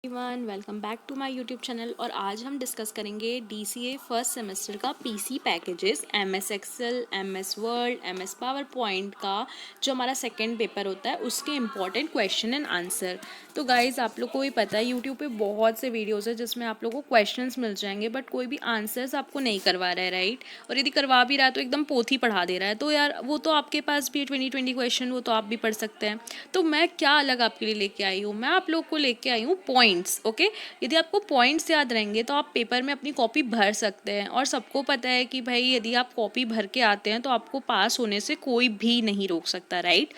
Everyone, welcome back to my YouTube channel. और आज हम डिस्कस करेंगे डीसीए फर्स्ट सेमेस्टर का PC packages, MS Excel, MS Word, MS PowerPoint का जो हमारा सेकंड पेपर होता है उसके इम्पॉर्टेंट क्वेश्चन एंड आंसर। तो गाइज आप लोग को भी पता है यूट्यूब पे बहुत से वीडियोस है जिसमें आप लोग को क्वेश्चंस मिल जाएंगे बट कोई भी आंसर्स आपको नहीं करवा रहा है, राइट। और यदि करवा भी रहा है तो एकदम पोथी पढ़ा दे रहा है। तो यार वो तो आपके पास भी 2020 क्वेश्चन, वो तो आप भी पढ़ सकते हैं। तो मैं क्या अलग आपके लिए लेके आई हूँ, मैं आप लोग को लेके आई हूँ पॉइंट्स। ओके, यदि आपको पॉइंट्स याद रहेंगे तो आप पेपर में अपनी कॉपी भर सकते हैं। और सबको पता है कि भाई यदि आप कॉपी भर के आते हैं तो आपको पास होने से कोई भी नहीं रोक सकता, राइट।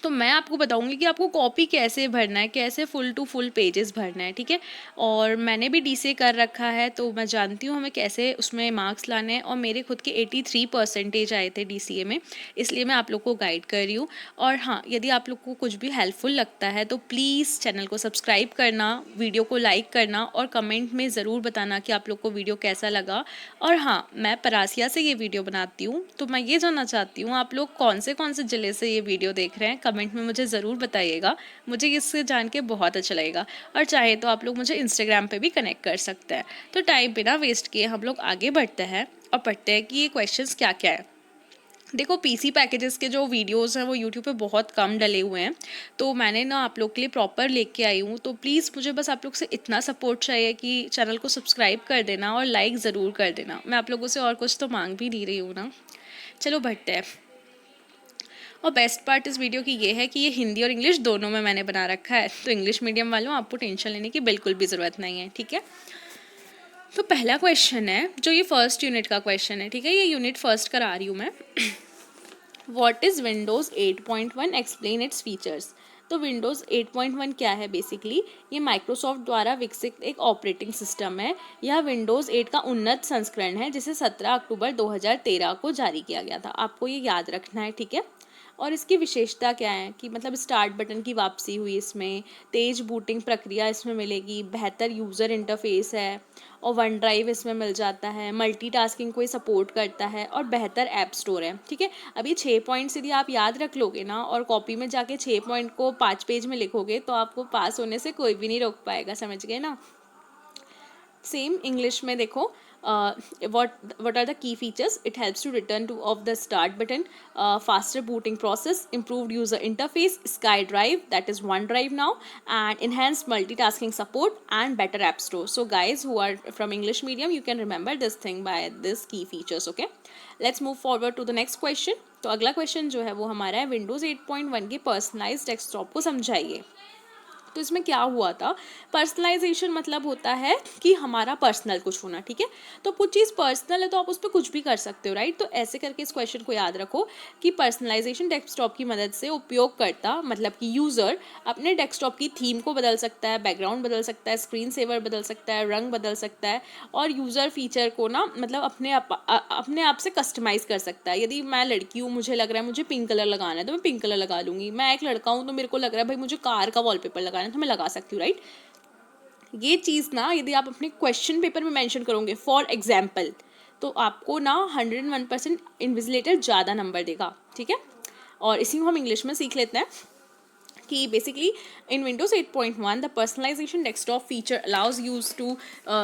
तो मैं आपको बताऊंगी कि आपको कॉपी कैसे भरना है, कैसे फुल टू फुल पेजेस भरना है, ठीक है। और मैंने भी डीसीए कर रखा है तो मैं जानती हूँ हमें कैसे उसमें मार्क्स लाने हैं। और मेरे खुद के 83% आए थे डीसीए में, इसलिए मैं आप लोग को गाइड कर रही हूँ। और हाँ, यदि आप लोग को कुछ भी हेल्पफुल लगता है तो प्लीज़ चैनल को सब्सक्राइब करना, वीडियो को लाइक करना और कमेंट में ज़रूर बताना कि आप लोग को वीडियो कैसा लगा। और हाँ, मैं परासिया से ये वीडियो बनाती हूँ तो मैं ये जानना चाहती हूँ आप लोग कौन से ज़िले से ये वीडियो देख रहे हैं, कमेंट में मुझे ज़रूर बताइएगा। मुझे इससे जान के बहुत अच्छा लगेगा। और चाहे तो आप लोग मुझे इंस्टाग्राम पे भी कनेक्ट कर सकते हैं। तो टाइम बिना वेस्ट किए हम लोग आगे बढ़ते हैं और पढ़ते हैं कि ये क्वेश्चंस क्या क्या है। देखो, पीसी पैकेजेस के जो वीडियोस हैं वो यूट्यूब पे बहुत कम डले हुए हैं, तो मैंने ना आप लोग के लिए प्रॉपर लेके आई हूँ। तो प्लीज़ मुझे बस आप लोग से इतना सपोर्ट चाहिए कि चैनल को सब्सक्राइब कर देना और लाइक ज़रूर कर देना। मैं आप लोगों से और कुछ तो मांग भी नहीं रही हूँ ना। चलो बढ़ते हैं। और बेस्ट पार्ट इस वीडियो की ये है कि ये हिंदी और इंग्लिश दोनों में मैंने बना रखा है, तो इंग्लिश मीडियम वालों आपको टेंशन लेने की बिल्कुल भी ज़रूरत नहीं है, ठीक है। तो पहला क्वेश्चन है जो ये फर्स्ट यूनिट का क्वेश्चन है, ठीक है। ये यूनिट फर्स्ट करा रही हूँ मैं। What is Windows 8.1, explain its features. तो विंडोज़ 8.1 क्या है बेसिकली, ये माइक्रोसॉफ्ट द्वारा विकसित एक ऑपरेटिंग सिस्टम है। यह विंडोज़ 8 का उन्नत संस्करण है जिसे 17 अक्टूबर 2013 को जारी किया गया था। आपको ये याद रखना है, ठीक है। और इसकी विशेषता क्या है कि मतलब स्टार्ट बटन की वापसी हुई इसमें, तेज बूटिंग प्रक्रिया इसमें मिलेगी, बेहतर यूज़र इंटरफेस है और वन ड्राइव इसमें मिल जाता है, मल्टीटास्किंग को ये सपोर्ट करता है और बेहतर ऐप स्टोर है, ठीक है। अब ये 6 पॉइंट्स यदि आप याद रख लोगे ना और कॉपी में जाके 6 पॉइंट को 5 पेज में लिखोगे तो आपको पास होने से कोई भी नहीं रोक पाएगा, समझ गए ना। सेम इंग्लिश में देखो, what are the key features. It helps to return to of the start button, faster booting process, improved user interface, SkyDrive, that is OneDrive now, and enhanced multitasking support and better app store. So guys who are from English medium, you can remember this thing by this key features. Okay, let's move forward to the next question. तो अगला question जो है वो हमारा है Windows 8.1 के personalised desktop को समझाइए। तो इसमें क्या हुआ था, पर्सनलाइजेशन मतलब होता है कि हमारा पर्सनल कुछ होना, ठीक है। तो कुछ चीज़ पर्सनल है तो आप उस पर कुछ भी कर सकते हो, राइट। तो ऐसे करके इस क्वेश्चन को याद रखो कि पर्सनलाइजेशन डेस्कटॉप की मदद से उपयोगकर्ता मतलब कि यूज़र अपने डेस्कटॉप की थीम को बदल सकता है, बैकग्राउंड बदल सकता है, स्क्रीन सेवर बदल सकता है, रंग बदल सकता है और यूज़र फीचर को ना मतलब अपने आप से कस्टमाइज़ कर सकता है। यदि मैं लड़की हूँ, मुझे लग रहा है मुझे पिंक कलर लगाना है तो मैं पिंक कलर लगा लूँगी। मैं एक लड़का हूँ तो मेरे को लग रहा है भाई मुझे कार का वॉलपेपर लगाना है तो मैं लगा सकती हूँ, राइट। ये चीज़ ना यदि आप अपने क्वेश्चन पेपर में मेंशन करोगे फॉर एग्जाम्पल तो आपको ना 101% इन्विजिलेटर ज़्यादा नंबर देगा, ठीक है। और इसी को हम इंग्लिश में सीख लेते हैं कि basically in Windows 8.1 the personalization desktop feature allows you to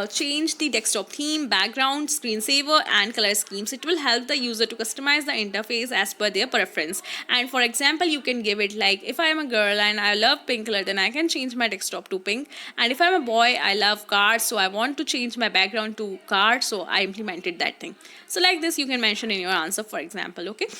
change the desktop theme, background, screensaver and color schemes. It will help the user to customize the interface as per their preference. And for example, you can give it like, if I am a girl and I love pink color, then I can change my desktop to pink. And if I'm a boy, I love cars, so I want to change my background to car, so I implemented that thing. So like this you can mention in your answer, for example. Okay,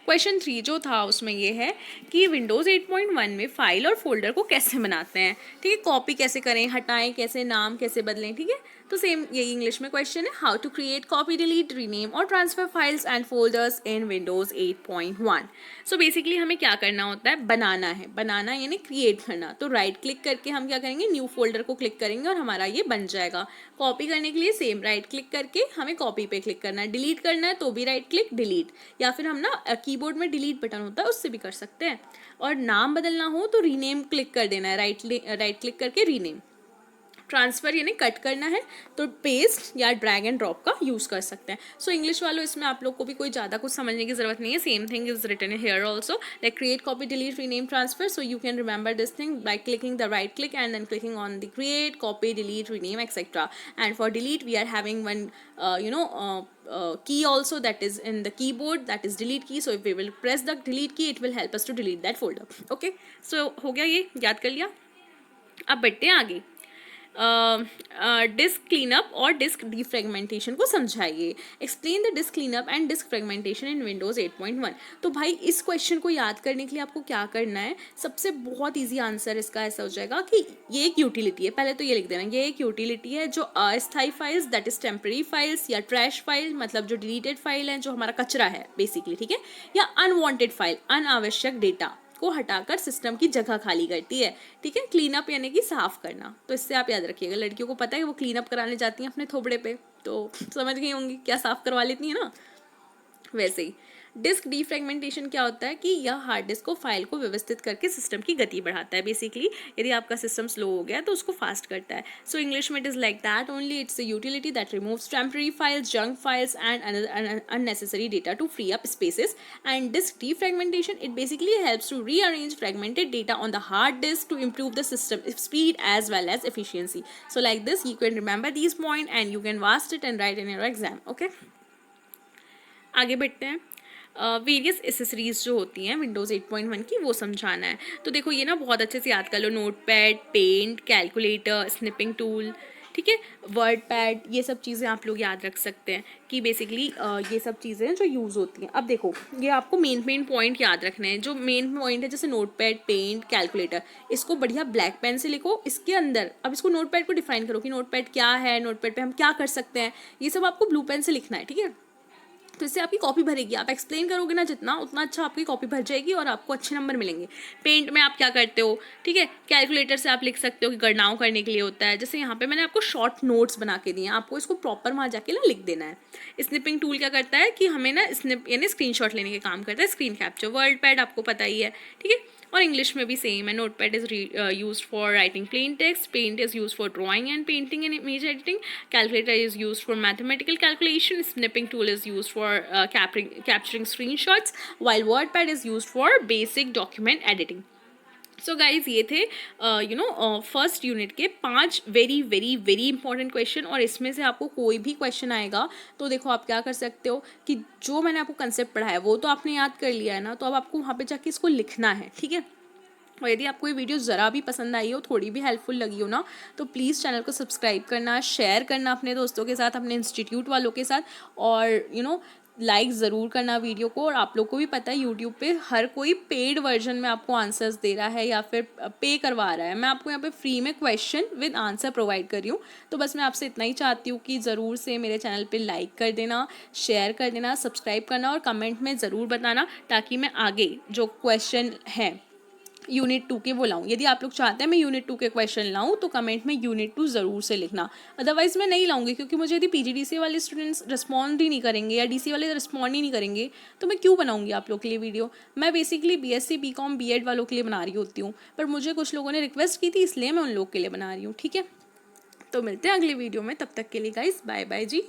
question 3 जो था उसमें ये है कि Windows 8.1 में file और folder को कैसे बनाते हैं, ठीक है। कॉपी कैसे करें, हटाएं कैसे, नाम कैसे बदलें, ठीक है। तो सेम यही इंग्लिश में क्वेश्चन है, how to create, copy, delete, rename और transfer files and folders in Windows 8.1। So basically हमें क्या करना होता है, बनाना है, बनाना यानी क्रिएट करना। तो राइट क्लिक करके हम क्या करेंगे, न्यू फोल्डर को क्लिक करेंगे और हमारा ये बन जाएगा। कॉपी करने के लिए सेम राइट क्लिक करके हमें कॉपी पे क्लिक करना है, डिलीट करना है तो भी राइट क्लिक डिलीट, या फिर हम ना कीबोर्ड में डिलीट बटन होता है उससे भी कर सकते हैं। और नाम बदलना हो तो रीनेम क्लिक कर देना है, राइट क्लिक करके रीनेम। ट्रांसफ़र यानी कट करना है तो पेस्ट या ड्रैग एंड ड्रॉप का यूज़ कर सकते हैं. सो इंग्लिश वालों इसमें आप लोग को भी कोई ज़्यादा कुछ समझने की ज़रूरत नहीं है. Same thing is written here also, like create, copy, delete, rename, transfer. So you can remember this thing by clicking the right click and then clicking on the create, copy, delete, rename, etc. And for delete we are having one key also, that is in the keyboard, that is delete key. So if we will press the delete key, it will help us to delete that folder. Okay, so हो गया, ये याद कर लिया. अब बढ़ते हैं आगे. डिस्क क्लीनअप और डिस्क डिफ्रेगमेंटेशन को समझाइए. Explain the disk cleanup and disk fragmentation in Windows 8.1. तो भाई इस क्वेश्चन को याद करने के लिए आपको क्या करना है, सबसे बहुत इजी आंसर इसका ऐसा हो जाएगा कि ये एक यूटिलिटी है. पहले तो ये लिख देना, ये एक यूटिलिटी है जो अस्थायी files, that is temporary files, या ट्रैश फाइल मतलब जो डिलीटेड फाइल है, जो हमारा कचरा है बेसिकली, ठीक है, या अनवांटेड फाइल, अनावश्यक डेटा को हटाकर सिस्टम की जगह खाली करती है. ठीक है, क्लीन अप यानी कि साफ करना. तो इससे आप याद रखिएगा, लड़कियों को पता है वो क्लीन अप कराने जाती हैं अपने थोबड़े पे, तो समझ गई होंगी क्या साफ करवा लेती है ना. वैसे ही डिस्क डिफ्रेगमेंटेशन क्या होता है कि यह हार्ड डिस्क को फाइल को व्यवस्थित करके सिस्टम की गति बढ़ाता है. बेसिकली यदि आपका सिस्टम स्लो हो गया तो उसको फास्ट करता है. सो इंग्लिश में it is like that only. It's a utility that removes temporary files, junk files and unnecessary data to free up spaces. And disk defragmentation, it basically helps to rearrange fragmented data on the hard disk to improve the system speed as well as efficiency. So like this you can remember these points and you can vast it and write in your exam. Okay, आगे बढ़ते हैं. Various accessories जो होती हैं Windows 8.1 की, वो समझाना है. तो देखो ये ना बहुत अच्छे से याद कर लो. Notepad, Paint, Calculator, Snipping Tool, ठीक है, वर्ड पैड, ये सब चीज़ें आप लोग याद रख सकते हैं कि बेसिकली ये सब चीज़ें जो यूज़ होती हैं. अब देखो ये आपको मेन पॉइंट याद रखने हैं. जो मेन पॉइंट है जैसे नोटपैड, पेंट, कैलकुलेटर, इसको बढ़िया ब्लैक पेन से लिखो. इसके अंदर अब इसको नोटपैड को डिफाइन करो कि नोटपैड क्या है, नोटपैड पे हम क्या कर सकते हैं, ये सब आपको ब्लू पेन से लिखना है. ठीक है, तो इससे आपकी कॉपी भरेगी. आप एक्सप्लेन करोगे ना जितना, उतना अच्छा आपकी कॉपी भर जाएगी और आपको अच्छे नंबर मिलेंगे. पेंट में आप क्या करते हो, ठीक है, कैलकुलेटर से आप लिख सकते हो कि गणनाओं करने के लिए होता है. जैसे यहाँ पे मैंने आपको शॉर्ट नोट्स बना के दिए हैं, आपको इसको प्रॉपर वहाँ जाके ना लिख देना है. स्निपिंग टूल क्या करता है कि हमें ना स्निप यानी स्क्रीनशॉट लेने के काम करता है, स्क्रीन कैप्चर. वर्ड पैड आपको पता ही है, ठीक है, और इंग्लिश में भी सेम है. Notepad is used for writing plain text, Paint is used for drawing and painting and image editing, Calculator is used for mathematical calculation, Snipping Tool is used for capturing screenshots, while WordPad is used for basic document editing. So guys ये थे first unit के 5 very very very important question. और इसमें से आपको कोई भी question आएगा तो देखो आप क्या कर सकते हो कि जो मैंने आपको कंसेप्ट पढ़ाया वो तो आपने याद कर लिया है ना, तो अब आपको वहाँ पे जाके इसको लिखना है. ठीक है, और यदि आपको ये वीडियो ज़रा भी पसंद आई हो, थोड़ी भी हेल्पफुल लगी हो ना, तो प्लीज़ चैनल को सब्सक्राइब करना, शेयर करना अपने दोस्तों के साथ, अपने इंस्टीट्यूट वालों के साथ, और लाइक ज़रूर करना वीडियो को. और आप लोग को भी पता है यूट्यूब पे हर कोई पेड वर्जन में आपको आंसर्स दे रहा है या फिर पे करवा रहा है. मैं आपको यहाँ पे फ्री में क्वेश्चन विद आंसर प्रोवाइड कर रही हूँ. तो बस मैं आपसे इतना ही चाहती हूँ कि ज़रूर से मेरे चैनल पे लाइक कर देना, शेयर कर देना, सब्सक्राइब करना और कमेंट में ज़रूर बताना, ताकि मैं आगे जो क्वेश्चन है यूनिट 2 के वो लाऊं. यदि आप लोग चाहते हैं मैं यूनिट 2 के क्वेश्चन लाऊं तो कमेंट में यूनिट 2 ज़रूर से लिखना. अदरवाइज़ मैं नहीं लाऊंगी, क्योंकि मुझे यदि PGDCA वाले स्टूडेंट्स रिस्पॉन्ड ही नहीं करेंगे या DC वाले रिस्पॉन्ड ही नहीं करेंगे तो मैं क्यों बनाऊंगी आप लोग के लिए वीडियो. मैं बेसिकली BSc BCom B.Ed वालों के लिए बना रही होती हूँ, पर मुझे कुछ लोगों ने रिक्वेस्ट की थी इसलिए मैं उन लोग के लिए बना रही हूँ. ठीक है, तो मिलते हैं अगले वीडियो में. तब तक के लिए गाइस बाय बाय जी.